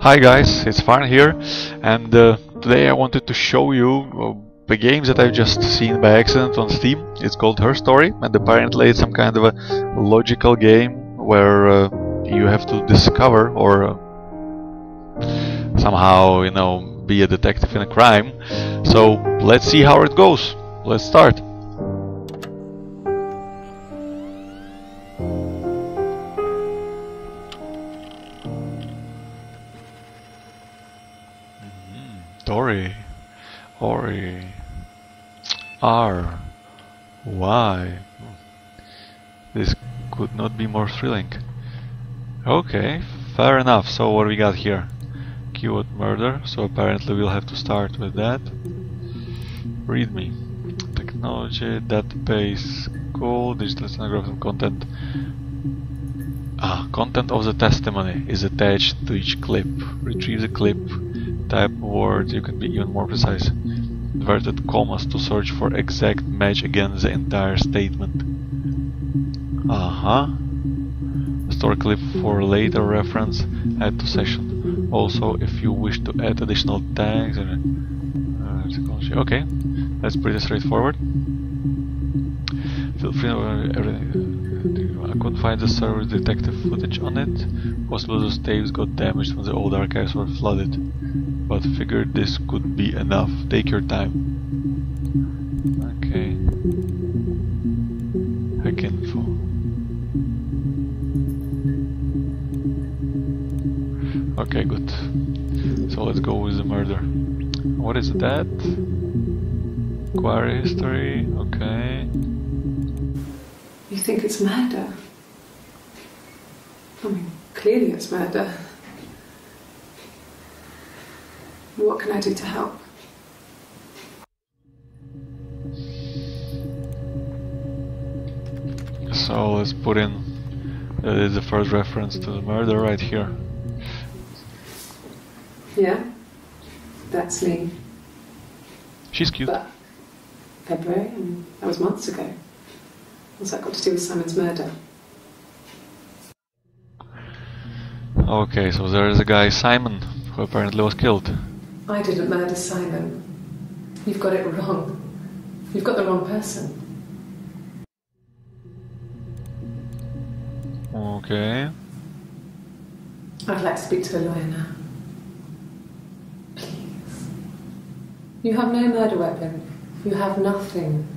Hi guys, it's Farn here, and today I wanted to show you the games that I've just seen by accident on Steam. It's called Her Story, and apparently it's some kind of a logical game where you have to discover or somehow, be a detective in a crime. So let's see how it goes. Let's start. Dory, Ori, R, Y. This could not be more thrilling. Okay, fair enough. So what we got here? Keyword murder. So apparently we'll have to start with that. Readme. Technology, database, call, digital stenograph and content. Content of the testimony is attached to each clip. Retrieve the clip. Type words, you can be even more precise. Inverted commas to search for exact match against the entire statement. Store clip for later reference, add to session. Also, if you wish to add additional tags. Okay, that's pretty straightforward. Feel free to everything. I couldn't find the server detective footage on it. Possibly those tapes got damaged when the old archives were flooded. But figured this could be enough. Take your time. Okay. Hack info. Okay, good. So let's go with the murder. What is that? Query history. Okay. You think it's murder? I mean, clearly it's murder. What can I do to help? So let's put in that is the first reference to the murder right here. Yeah, that's me. She's cute. But February, that was months ago. What's that got to do with Simon's murder? Okay, so there is a guy, Simon, who apparently was killed. I didn't murder Simon. You've got it wrong. You've got the wrong person. Okay. I'd like to speak to a lawyer now. Please. You have no murder weapon. You have nothing.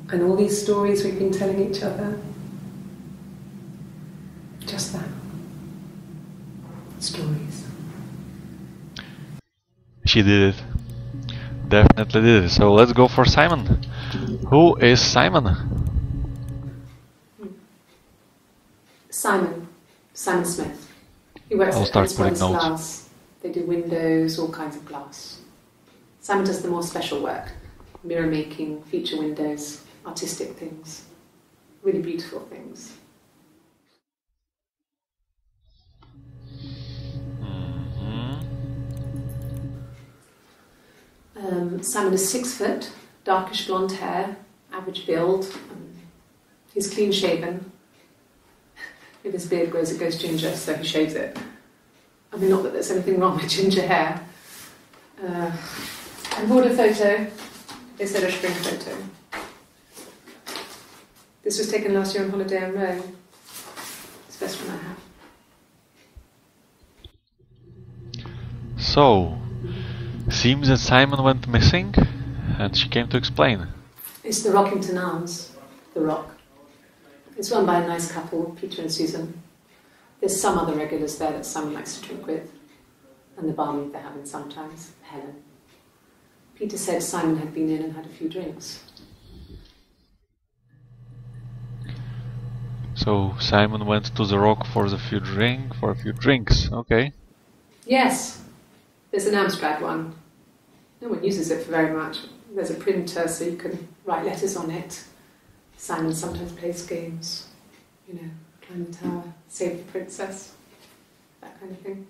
And all these stories we've been telling each other. Just that. Stories. She did it. Definitely did it. So let's go for Simon. Who is Simon? Simon Smith. He works I'll at start putting Enterprise notes. Glass. They do windows, all kinds of glass. Simon does the more special work. Mirror making, feature windows, artistic things. Really beautiful things. Simon is 6 foot, darkish blonde hair, average build. He's clean shaven. If his beard grows, it goes ginger, so he shaves it. I mean, not that there's anything wrong with ginger hair. I bought a photo. They said a spring photo. This was taken last year on holiday in Rome. It's the best one I have. So, seems that Simon went missing, and she came to explain. It's the Rockington Arms, the Rock. It's run by a nice couple, Peter and Susan. There's some other regulars there that Simon likes to drink with, and the barmaid they're having sometimes, Helen. Peter said Simon had been in and had a few drinks. So Simon went to the Rock for a few drinks. Okay. Yes, there's an Amstrad one. No one uses it for very much. There's a printer so you can write letters on it. Simon sometimes plays games, climb the tower, save the princess, that kind of thing.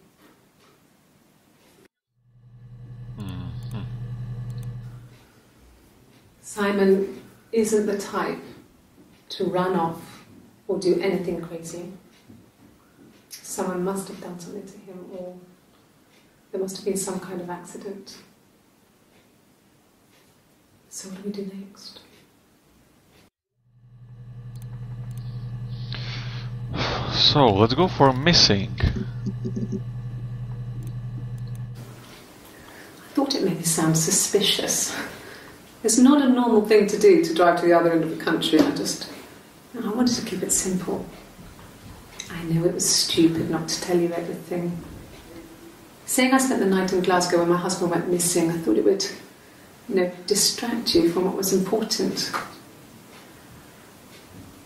Simon isn't the type to run off or do anything crazy. Someone must have done something to him, or there must have been some kind of accident. So what do we do next? So, let's go for missing. I thought it made me sound suspicious. It's not a normal thing to do, to drive to the other end of the country. I wanted to keep it simple. I know it was stupid not to tell you everything. Saying I spent the night in Glasgow when my husband went missing, I thought it would, distract you from what was important.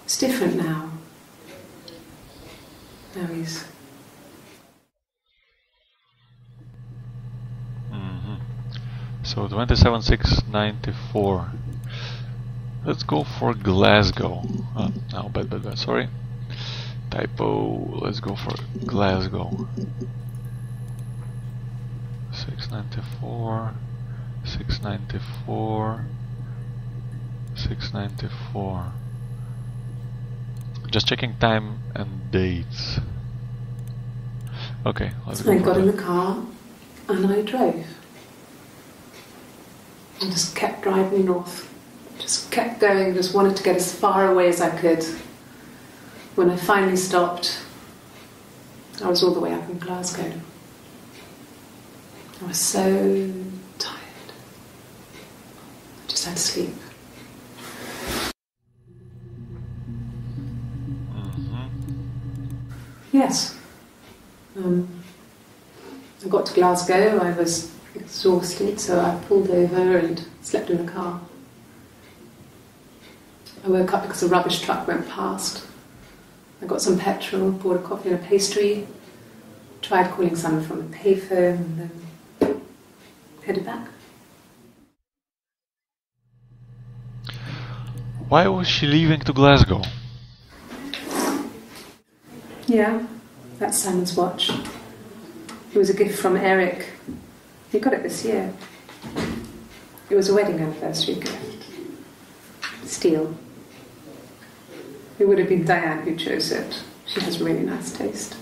It's different now. Now he's... So 27,694. Let's go for Glasgow. No, bad. Sorry. Typo. Let's go for Glasgow. 694. 694. 694. Just checking time and dates. Okay, let's go. I got in the car and I drove. I just kept driving north. Just kept going, just wanted to get as far away as I could. When I finally stopped, I was all the way up in Glasgow. I was so tired. I just had to sleep. Yes. I got to Glasgow, I was exhausted, so I pulled over and slept in the car. I woke up because a rubbish truck went past. I got some petrol, bought a coffee and a pastry, tried calling someone from a payphone, and then headed back. Why was she leaving to Glasgow? Yeah, that's Simon's watch. It was a gift from Eric. He got it this year. It was a wedding anniversary gift. Steel. It would have been Diane who chose it. She has really nice taste.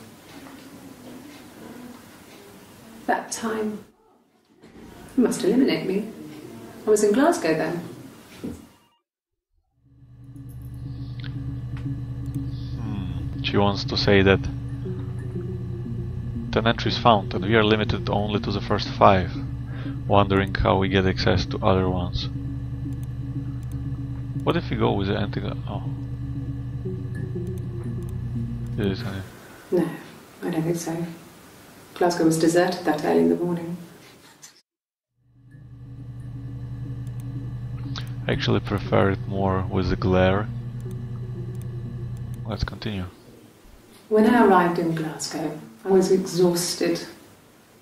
That time, it must eliminate me. I was in Glasgow then. She wants to say that 10 entries found and we are limited only to the first 5, wondering how we get access to other ones. What if we go with the anti- oh. Is it any? No, I don't think so. Glasgow was deserted that early in the morning. I actually prefer it more with the glare. Let's continue. When I arrived in Glasgow, I was exhausted.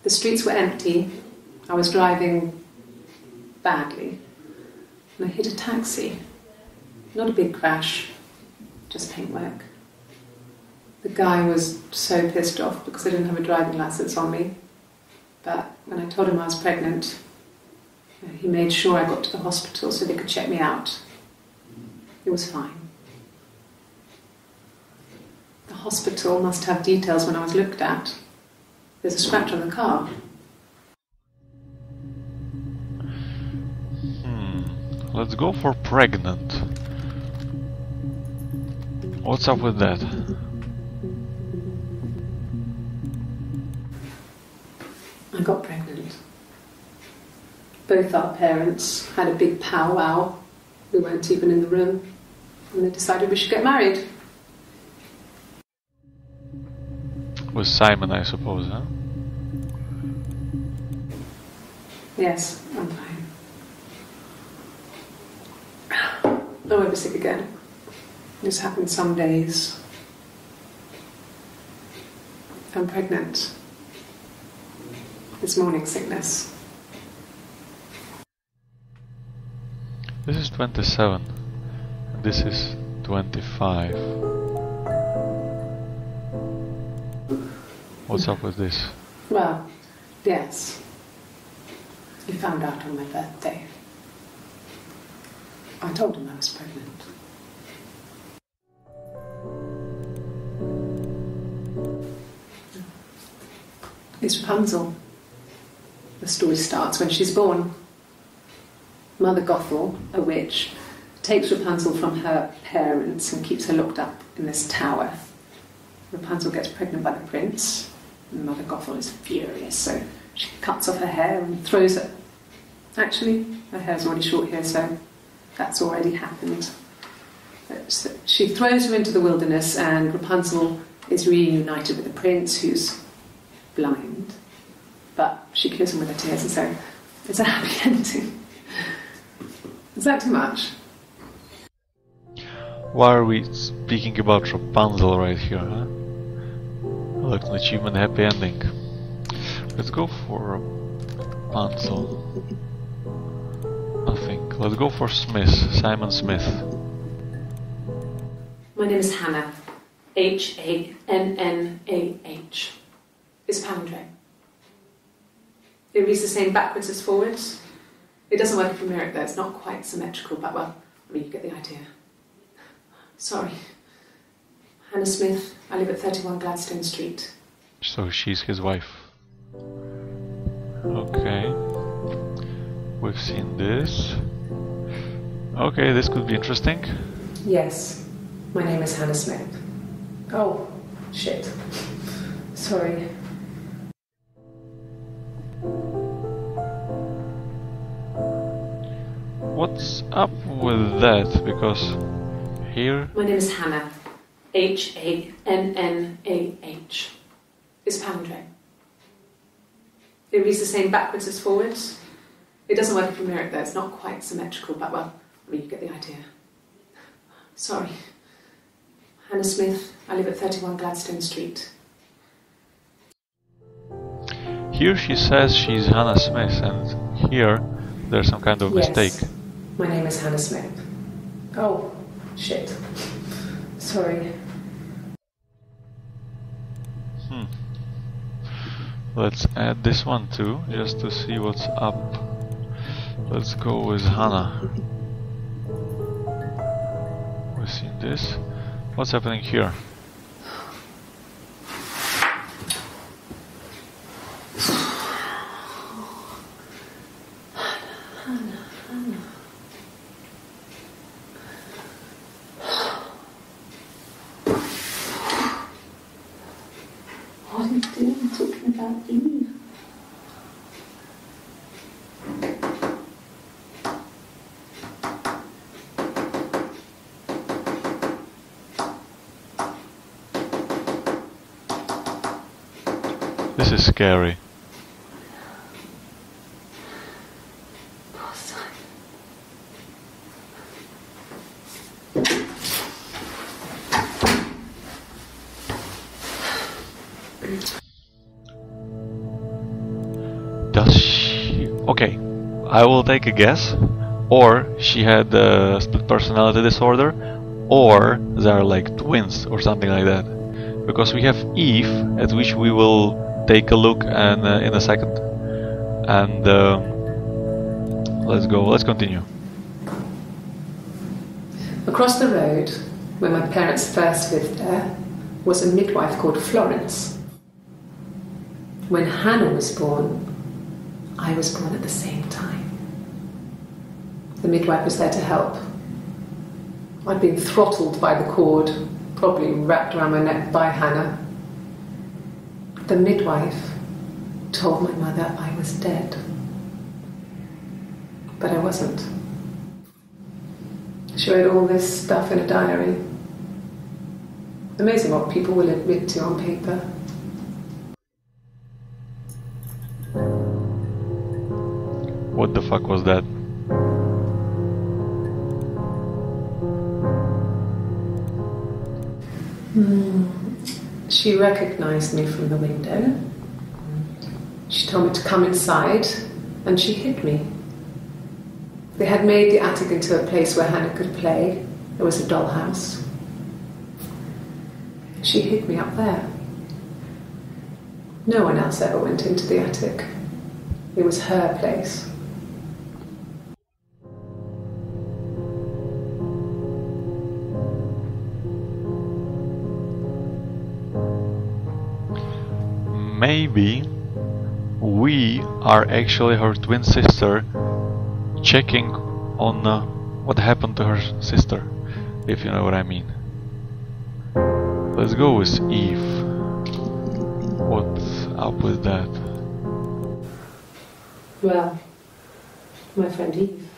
The streets were empty. I was driving badly. And I hit a taxi. Not a big crash, just paintwork. The guy was so pissed off because I didn't have a driving license on me. But when I told him I was pregnant, he made sure I got to the hospital so they could check me out. It was fine. The hospital must have details when I was looked at. There's a scratch on the car. Let's go for pregnant. What's up with that? I got pregnant. Both our parents had a big powwow. We weren't even in the room. And they decided we should get married. With Simon, I suppose, huh? Yes, I'm fine. I won't be sick again. This happens some days. I'm pregnant. It's morning sickness. This is 27. And this is 25. What's up with this? Well, yes. He found out on my birthday. I told him I was pregnant. is Rapunzel. The story starts when she's born. Mother Gothel, a witch, takes Rapunzel from her parents and keeps her locked up in this tower. Rapunzel gets pregnant by the prince, and Mother Gothel is furious, so she cuts off her hair and throws it. Actually, her hair's already short here, so that's already happened. So she throws her into the wilderness, and Rapunzel is reunited with the prince, who's blind. But she kills him with her tears, and so it's a happy ending. Is that too much? Why are we speaking about Rapunzel right here, huh? Like an achievement happy ending. Let's go for Rapunzel. Nothing. Let's go for Smith, Simon Smith. My name is Hannah. H-A-N-N-A-H. It's palindrome. It reads the same backwards as forwards. It doesn't work if you mirror it though, it's not quite symmetrical, but well, I mean, you get the idea. Sorry. Hannah Smith, I live at 31 Gladstone Street. So she's his wife. Okay. We've seen this. Okay, this could be interesting. Yes, my name is Hannah Smith. Oh, shit. Sorry. What's up with that? Because here... My name is Hannah. H-A-N-N-A-H. It's palindrome. It reads the same backwards as forwards. It doesn't work if you mirror it though, it's not quite symmetrical, but well, I mean, you get the idea. Sorry. Hannah Smith, I live at 31 Gladstone Street. Here she says she's Hannah Smith, and here there's some kind of mistake. My name is Hannah Smith. Oh, shit. Sorry. Let's add this one too, just to see what's up. Let's go with Hannah. We've seen this. What's happening here? What are you doing talking about Eve? This is scary. Poor son. Does she... Okay, I will take a guess. Or she had a split personality disorder, or they are like twins or something like that. Because we have Eve, at which we will take a look and, in a second. And let's go, let's continue. Across the road, where my parents first lived there, was a midwife called Florence. When Hannah was born, I was born at the same time. The midwife was there to help. I'd been throttled by the cord, probably wrapped around my neck by Hannah. The midwife told my mother I was dead. But I wasn't. She wrote all this stuff in a diary. Amazing what people will admit to on paper. What the fuck was that? She recognized me from the window. She told me to come inside, and she hid me. They had made the attic into a place where Hannah could play. There was a dollhouse. She hid me up there. No one else ever went into the attic. It was her place. Maybe we are actually her twin sister checking on what happened to her sister, if you know what I mean. Let's go with Eve. What's up with that? Well, my friend Eve.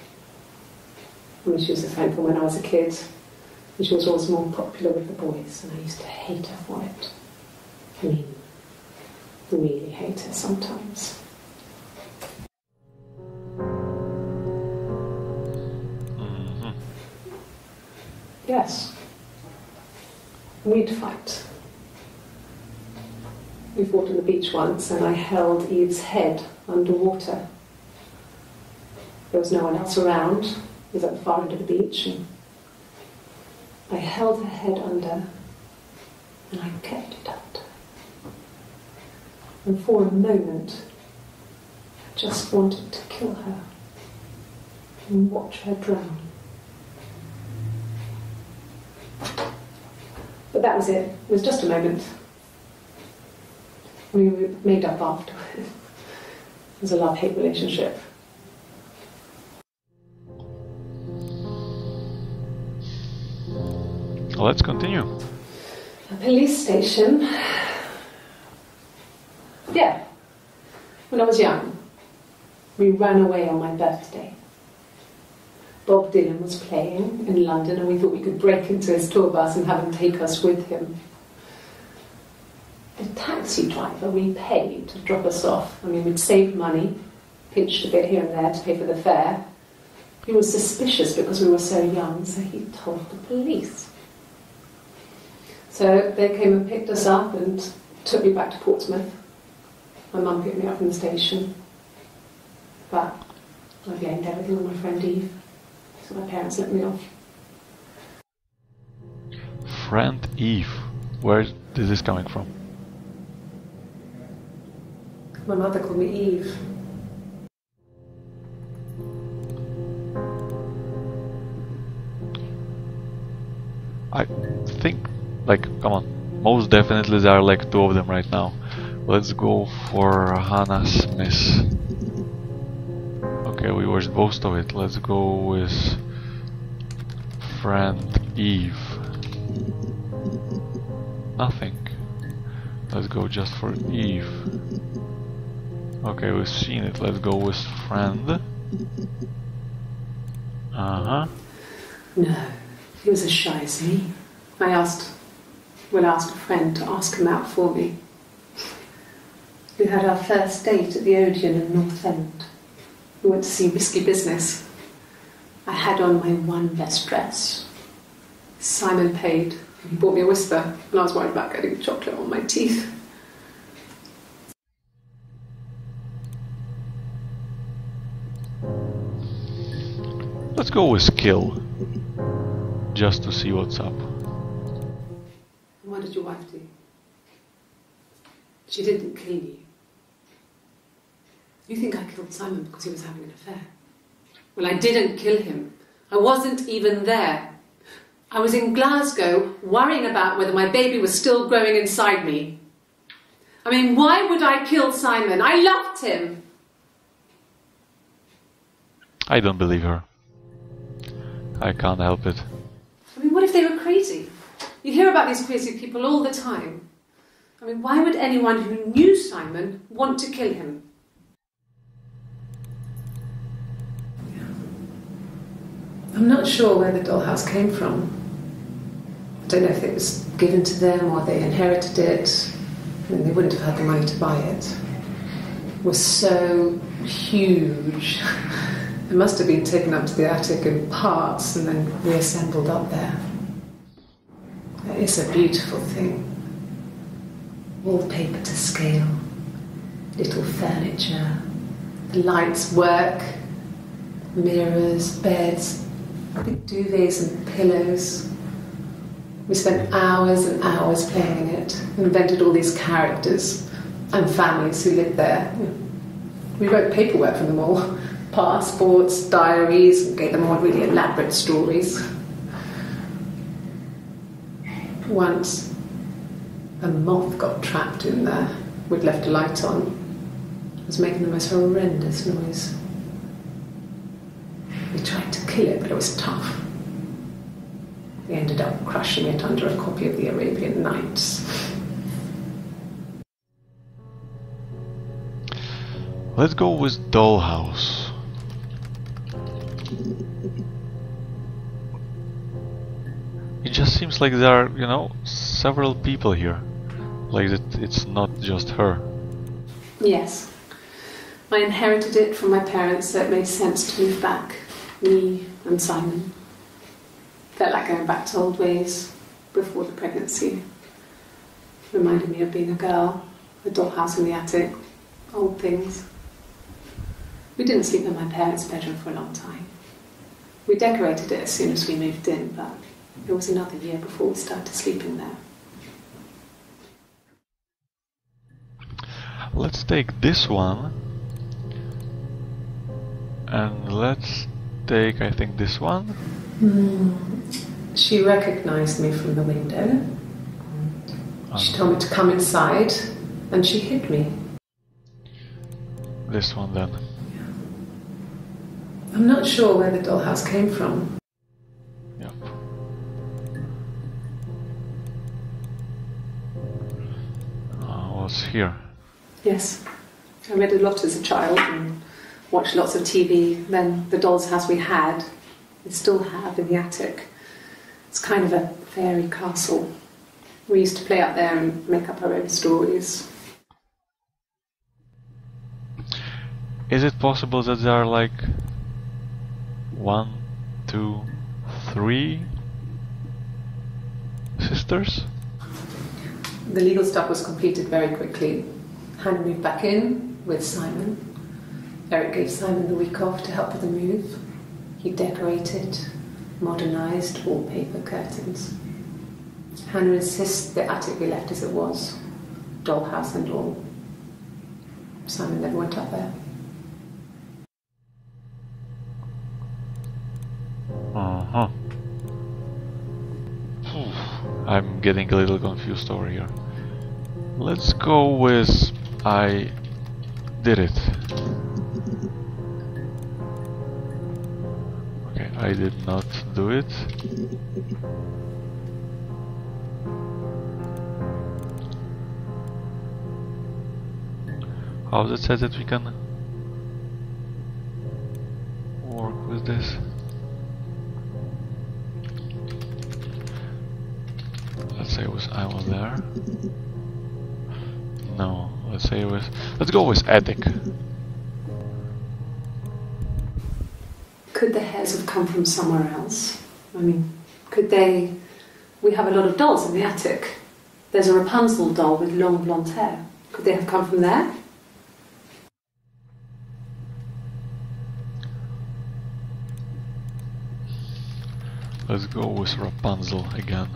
I mean, she was a friend from when I was a kid. And she was always more popular with the boys, and I used to hate her for it. I mean, really hate her sometimes. Yes. We'd fight. We fought on the beach once, and I held Eve's head underwater. There was no one else around. It was at the far end of the beach, and I held her head under, and I kept it under. And for a moment, I just wanted to kill her and watch her drown. But that was it. It was just a moment. We made up afterwards. It was a love-hate relationship. Let's continue. A police station. Yeah. When I was young, we ran away on my birthday. Bob Dylan was playing in London, and we thought we could break into his tour bus and have him take us with him. The taxi driver we paid to drop us off, I mean, we'd saved money, pinched a bit here and there to pay for the fare. He was suspicious because we were so young, so he told the police. So they came and picked us up and took me back to Portsmouth. My mum picked me up from the station. But I blamed everything on my friend Eve. So my parents let me off. Friend Eve. Where is this coming from? My mother called me Eve. I think, like, come on. Most definitely there are like two of them right now. Let's go for Hannah Smith. Okay, we were both of it. Let's go with friend Eve. Nothing. Let's go just for Eve. Okay, we've seen it. Let's go with friend. Uh-huh. No, he was as shy as me. I asked a friend to ask him out for me. We had our first date at the Odeon in North End. We went to see Risky Business. I had on my one best dress. Simon paid, and he bought me a whisper, and I was worried about getting chocolate on my teeth. Let's go with kill. Just to see what's up. What did your wife do? She didn't kill you. You think I killed Simon because he was having an affair? Well, I didn't kill him. I wasn't even there. I was in Glasgow worrying about whether my baby was still growing inside me. I mean, why would I kill Simon? I loved him. I don't believe her. I can't help it. I mean, what if they were crazy? You hear about these crazy people all the time. I mean, why would anyone who knew Simon want to kill him? I'm not sure where the dollhouse came from. I don't know if it was given to them or they inherited it. I mean, they wouldn't have had the money to buy it. It was so huge. It must have been taken up to the attic in parts and then reassembled up there. It's a beautiful thing. Wallpaper to scale, little furniture, the lights work, mirrors, beds, big duvets and pillows. We spent hours and hours playing in it, invented all these characters and families who lived there. We wrote paperwork for them all, passports, diaries, and gave them all really elaborate stories. Once, a moth got trapped in there. We'd left a light on. It was making the most horrendous noise. We tried to kill it, but it was tough. We ended up crushing it under a copy of the Arabian Nights. Let's go with Dollhouse. It just seems like there are, you know, several people here. Like that it's not just her. Yes. I inherited it from my parents, so it made sense to move back. Me and Simon. Felt like going back to old ways before the pregnancy. Reminded me of being a girl, a dollhouse in the attic, old things. We didn't sleep in my parents' bedroom for a long time. We decorated it as soon as we moved in, but it was another year before we started sleeping there. Let's take this one. And let's take, I think, this one. She recognized me from the window. She told me to come inside, and she hid me. This one then. I'm not sure where the dollhouse came from. Yep. What's here? Yes. I read a lot as a child and watched lots of TV. Then the doll's house we had, we still have in the attic. It's kind of a fairy castle. We used to play out there and make up our own stories. Is it possible that there are like 1, 2, 3 sisters? The legal stuff was completed very quickly. Hannah moved back in with Simon. Eric gave Simon the week off to help with the move. He decorated, modernised wallpaper, curtains. Hannah insists the attic be left as it was, dollhouse and all. Simon never went up there. Uh-huh. I'm getting a little confused over here. Let's go with I did it. Okay, I did not do it. How does it say that we can work with this? Let's say I was there. No, let's go with attic. Could the hairs have come from somewhere else? I mean, could they... We have a lot of dolls in the attic. There's a Rapunzel doll with long blonde hair. Could they have come from there? Let's go with Rapunzel again.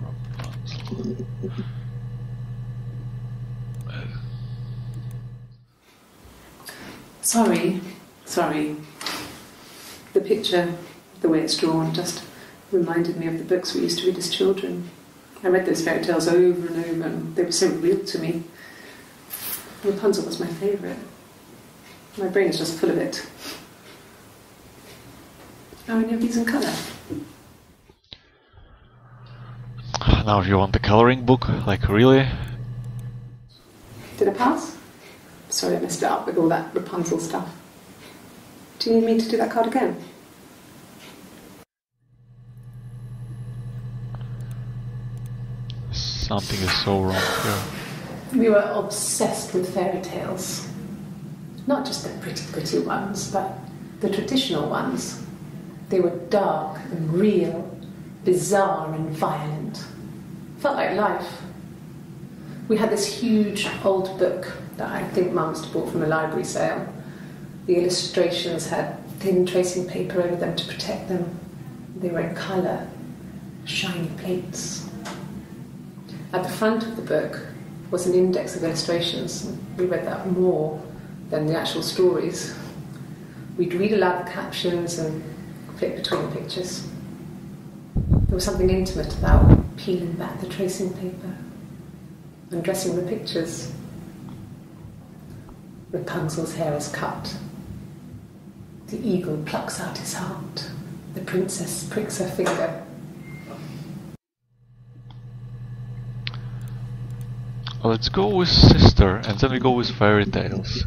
Rapunzel. Sorry. The picture, the way it's drawn, just reminded me of the books we used to read as children. I read those fairy tales over and over, and they were so real to me. Rapunzel was my favourite. My brain is just full of it. Are any of these in colour? Now if you want the coloring book, like really? Did I pass? Sorry, I messed it up with all that Rapunzel stuff. Do you need me to do that card again? Something is so wrong here. We were obsessed with fairy tales. Not just the pretty ones, but the traditional ones. They were dark and real, bizarre and violent. Felt like life. We had this huge old book that I think Mum must have bought from a library sale. The illustrations had thin tracing paper over them to protect them. They were in colour, shiny plates. At the front of the book was an index of illustrations. We read that more than the actual stories. We'd read aloud the captions and flip between the pictures. There was something intimate about peeling back the tracing paper, undressing the pictures. Rapunzel's hair is cut. The eagle plucks out his heart. The princess pricks her finger. Let's go with sister, and then we go with fairy tales.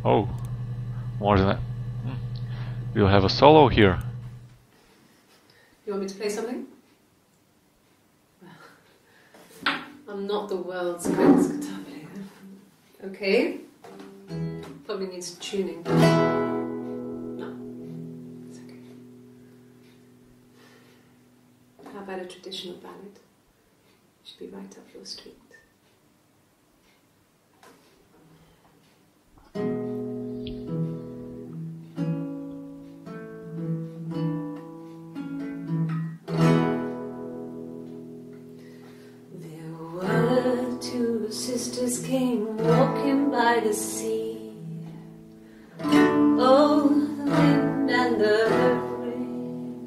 Oh, more than that. We'll have a solo here. You want me to play something? I'm not the world's greatest guitar player. Okay. Probably needs tuning. No. It's okay. How about a traditional ballad? Should be right up your street. Sisters came walking by the sea. Oh, the wind and the rain.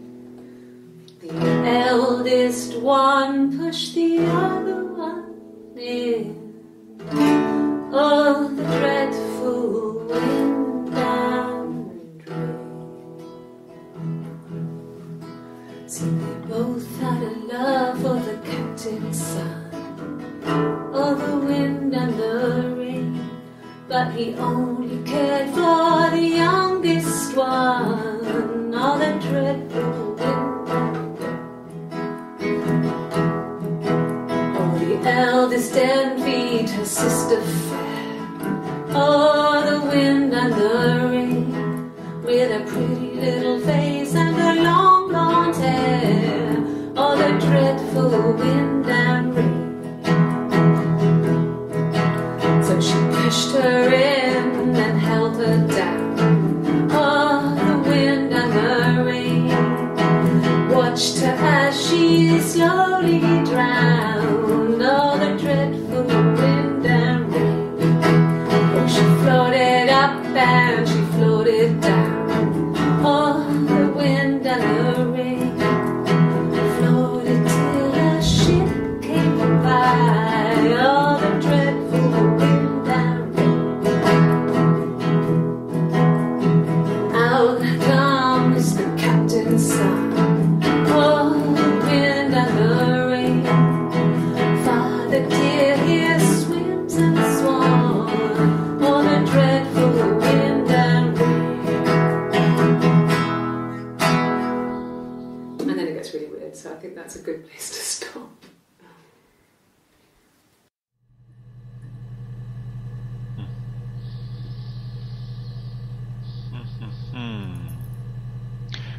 The eldest one pushed the other one in. Oh, the dreadful wind and rain. See, they both had a love for the captain's son. Oh, the wind and the rain, but he only cared for the youngest one. Oh, the dreadful wind and rain. Oh, the eldest envied her sister fair. Oh, the wind and the rain, with a pretty little face and her long blonde hair. Oh, the dreadful wind and rain. She pushed her in and held her down. Oh, the wind and the rain watched her as she slowly drowned. Oh, the dreadful wind and rain. Oh, she floated up and she floated down. Oh, the wind and the rain floated till a ship came by. Oh, the dreadful wind. Son. Oh, the wind and the rain. Father dear, here swims and swan. Oh, the dreadful wind and rain. And then it gets really weird, so I think that's a good place to stop.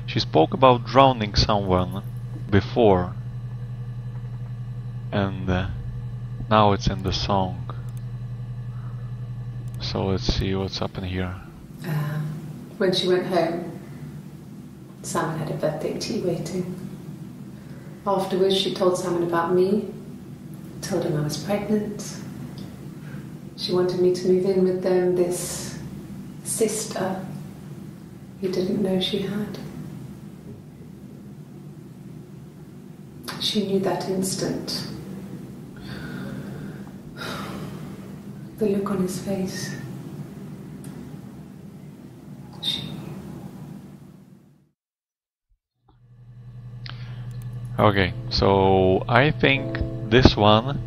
She spoke about drowning someone before, and now it's in the song. So let's see what's happening here. When she went home, Simon had a birthday tea waiting. Afterwards, she told Simon about me, told him I was pregnant. She wanted me to move in with them, this sister he didn't know she had. She knew that instant. The look on his face. She knew. Okay, so I think this one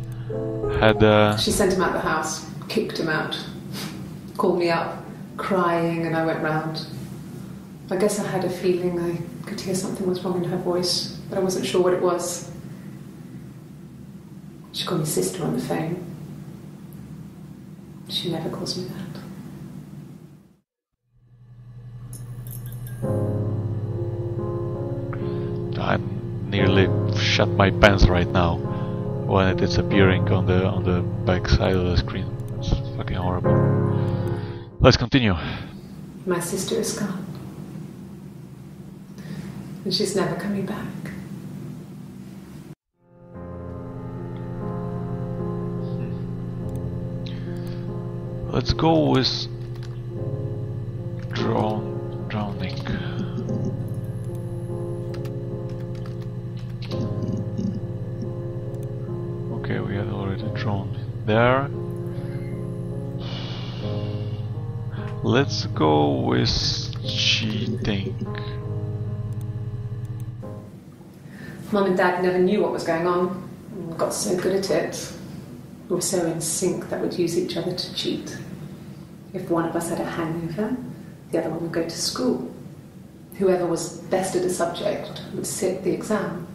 had She sent him out the house, kicked him out, called me up, crying, and I went round. I guess I had a feeling I could hear something was wrong in her voice, but I wasn't sure what it was. She called me sister on the phone. She never calls me that. I nearly shut my pants right now when it is appearing on the back side of the screen. It's fucking horrible. Let's continue. My sister is gone. And she's never coming back. Let's go with drowning. Okay, we had already drawn there. Let's go with cheating. Mum and Dad never knew what was going on. Got so good at it. We were so in sync that we'd use each other to cheat. If one of us had a hangover, the other one would go to school. Whoever was best at a subject would sit the exam.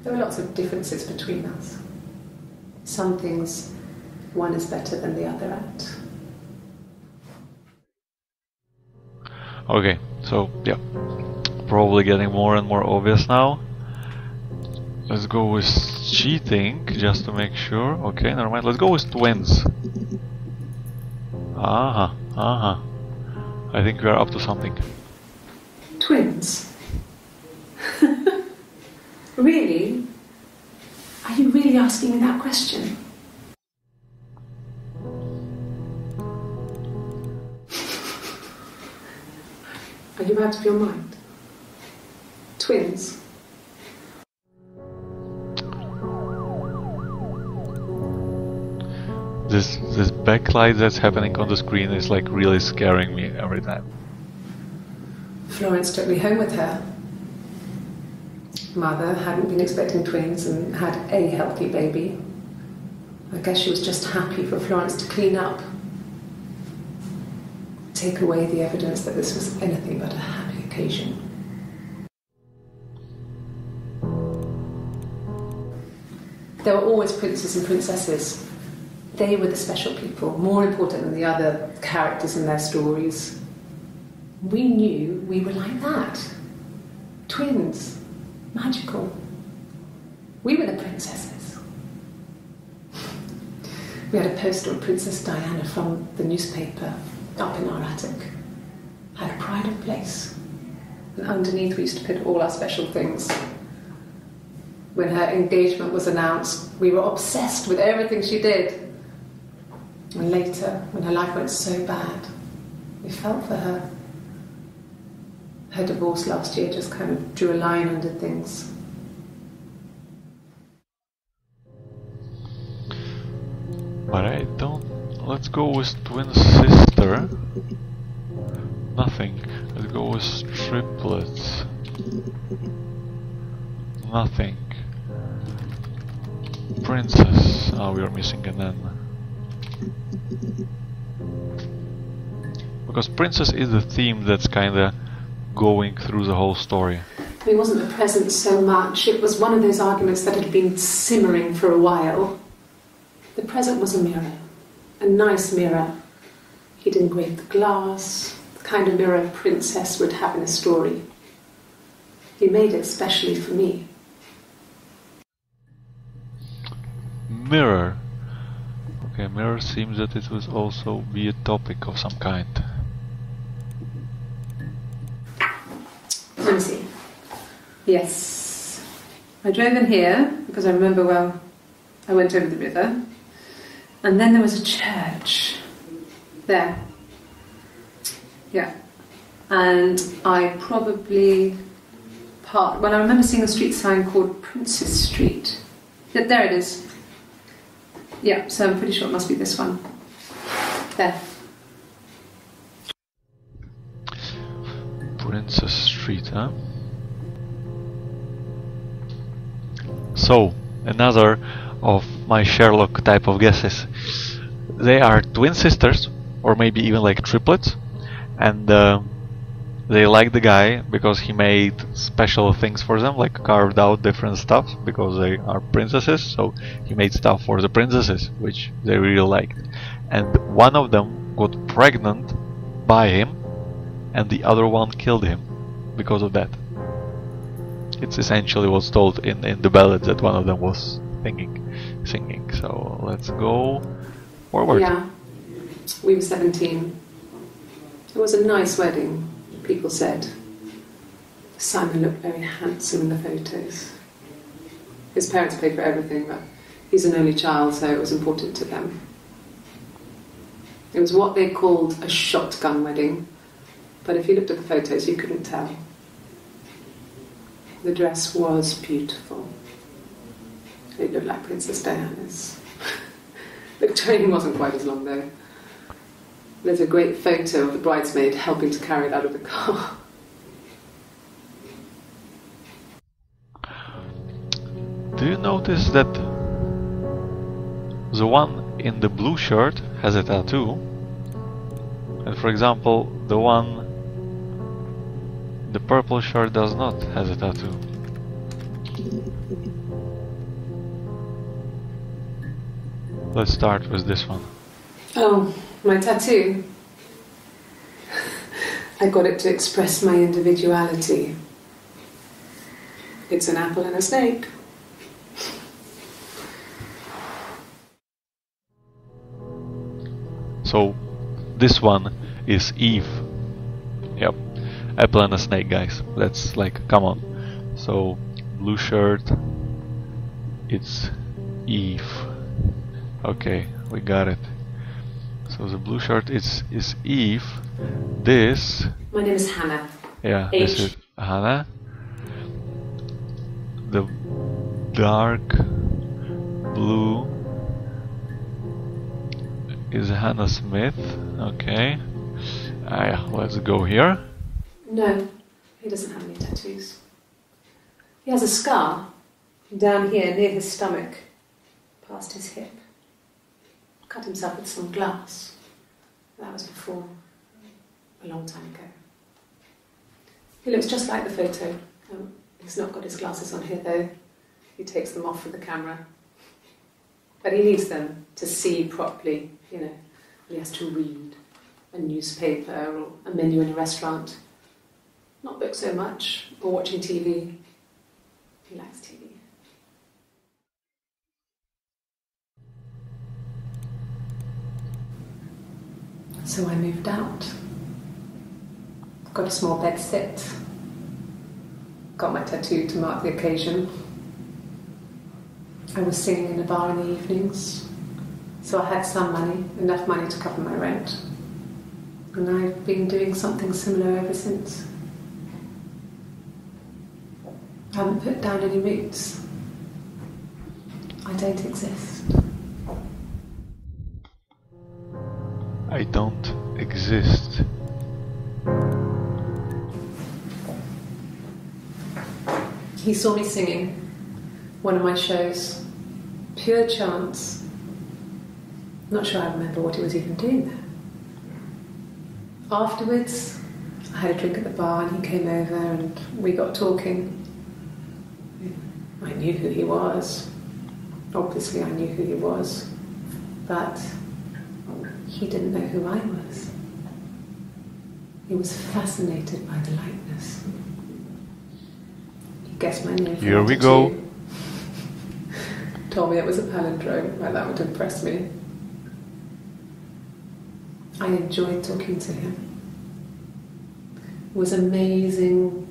There were lots of differences between us. Some things one is better than the other at. Okay, so yeah, probably getting more and more obvious now. Let's go with cheating, just to make sure. Okay, never mind. Let's go with twins. I think we are up to something. Twins? Really? Are you really asking me that question? Are you out of your mind? Twins? This backlight that's happening on the screen is like really scaring me every time. Florence took me home with her. Mother hadn't been expecting twins and had a healthy baby. I guess she was just happy for Florence to clean up. Take away the evidence that this was anything but a happy occasion. There were always princes and princesses. They were the special people, more important than the other characters in their stories. We knew we were like that. Twins. Magical. We were the princesses. We had a poster of Princess Diana from the newspaper up in our attic. Had a pride of place. And underneath we used to put all our special things. When her engagement was announced, we were obsessed with everything she did. And later, when her life went so bad, we felt for her. Her divorce last year just kind of drew a line under things. But I don't... Let's go with twin sister. Nothing. Let's go with triplets. Nothing. Princess. Ah, we are missing an N. Because princess is the theme that's kinda going through the whole story. It wasn't the present so much. It was one of those arguments that had been simmering for a while. The present was a mirror. A nice mirror. He'd engraved the glass, the kind of mirror a princess would have in a story. He made it specially for me. Mirror. Okay, mirror seems that it would also be a topic of some kind. Let me see. Yes. I drove in here because I remember, well, I went over the river. And then there was a church. There. Yeah. And I probably parked... Well, I remember seeing a street sign called Princess Street. There it is. Yeah, so I'm pretty sure it must be this one. There. Princess Street, huh? So, another of my Sherlock type of guesses. They are twin sisters, or maybe even like triplets, and they like the guy because he made special things for them, like carved out different stuff, because they are princesses, so he made stuff for the princesses, which they really liked. And one of them got pregnant by him, and the other one killed him because of that. It's essentially what's told in the ballad that one of them was singing. So let's go forward. Yeah, we were 17. It was a nice wedding, people said. Simon looked very handsome in the photos. His parents paid for everything, but he's an only child, so it was important to them. It was what they called a shotgun wedding, but if you looked at the photos, you couldn't tell. The dress was beautiful. It looked like Princess Diana's. The train wasn't quite as long though. There's a great photo of the bridesmaid helping to carry it out of the car. Do you notice that the one in the blue shirt has a tattoo? And for example, the one in the purple shirt does not has a tattoo. Let's start with this one. Oh, my tattoo. I got it to express my individuality. It's an apple and a snake. So this one is Eve. Yep, apple and a snake, guys. That's like, come on. So blue shirt, it's Eve. Okay, we got it. So the blue shirt is Eve. This. My name is Hannah. Yeah, H. this is Hannah. The dark blue is Hannah Smith. Okay. Let's go here. No, he doesn't have any tattoos. He has a scar down here near his stomach, past his hip. Cut himself with some glass. That was before, a long time ago. He looks just like the photo. He's not got his glasses on here though. He takes them off for the camera. But he needs them to see properly, you know. He has to read a newspaper or a menu in a restaurant. Not book so much, or watching TV. He likes TV. So I moved out. Got a small bed sit. Got my tattoo to mark the occasion. I was singing in a bar in the evenings, so I had some money, enough money to cover my rent. And I've been doing something similar ever since. I haven't put down any roots. I don't exist. I don't exist. He saw me singing one of my shows. Pure chance. Not sure I remember what he was even doing there. Afterwards, I had a drink at the bar and he came over and we got talking. I knew who he was. Obviously I knew who he was. But he didn't know who I was. He was fascinated by the likeness. He guessed my name. Here we go. Told me it was a palindrome. Well, that would impress me. I enjoyed talking to him. It was amazing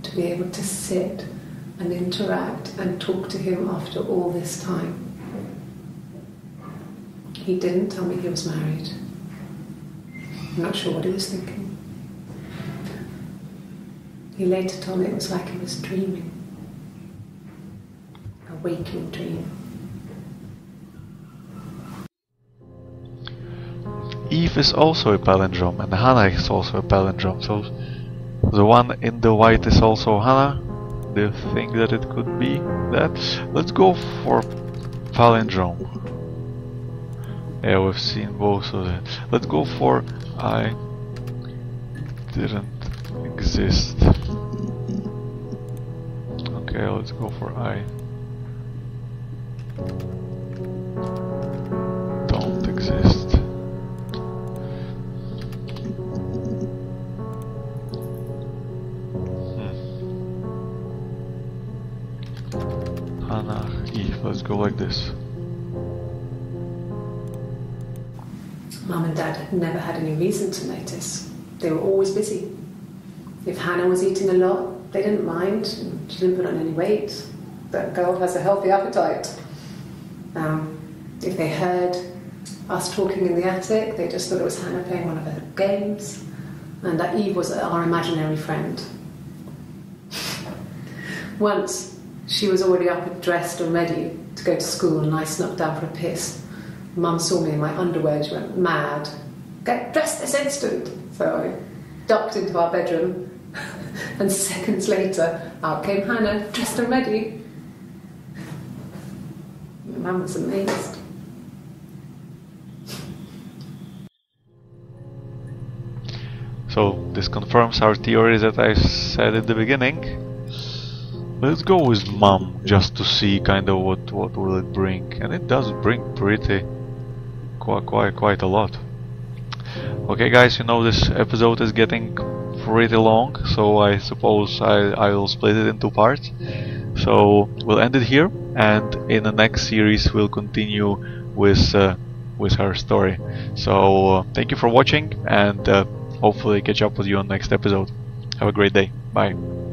to be able to sit and interact and talk to him after all this time. He didn't tell me he was married. I'm not sure what he was thinking. He later told me it was like he was dreaming. A waking dream. Eve is also a palindrome, and Hannah is also a palindrome. So the one in the white is also Hannah. Do you think that it could be that? Let's go for palindrome. Yeah, we've seen both of them. Let's go for I didn't exist. Okay, let's go for I don't exist. Hannah, Eve, let's go like this. Mum and Dad had never had any reason to notice. They were always busy. If Hannah was eating a lot, they didn't mind. She didn't put on any weight. That girl has a healthy appetite. If they heard us talking in the attic, they just thought it was Hannah playing one of her games, and that Eve was our imaginary friend. Once, she was already up and dressed and ready to go to school, and I snuck down for a piss. Mum saw me in my underwear, she went mad. get dressed this instant. So I ducked into our bedroom, and seconds later, out came Hannah, dressed and ready. My mum was amazed. So this confirms our theory that I said at the beginning. Let's go with Mum just to see kind of what will it bring, and it does bring pretty quite a lot. Okay guys, you know this episode is getting pretty long, so I suppose I will split it into parts. So we'll end it here, and in the next series we'll continue with her story. So thank you for watching, and hopefully catch up with you on next episode. Have a great day. Bye.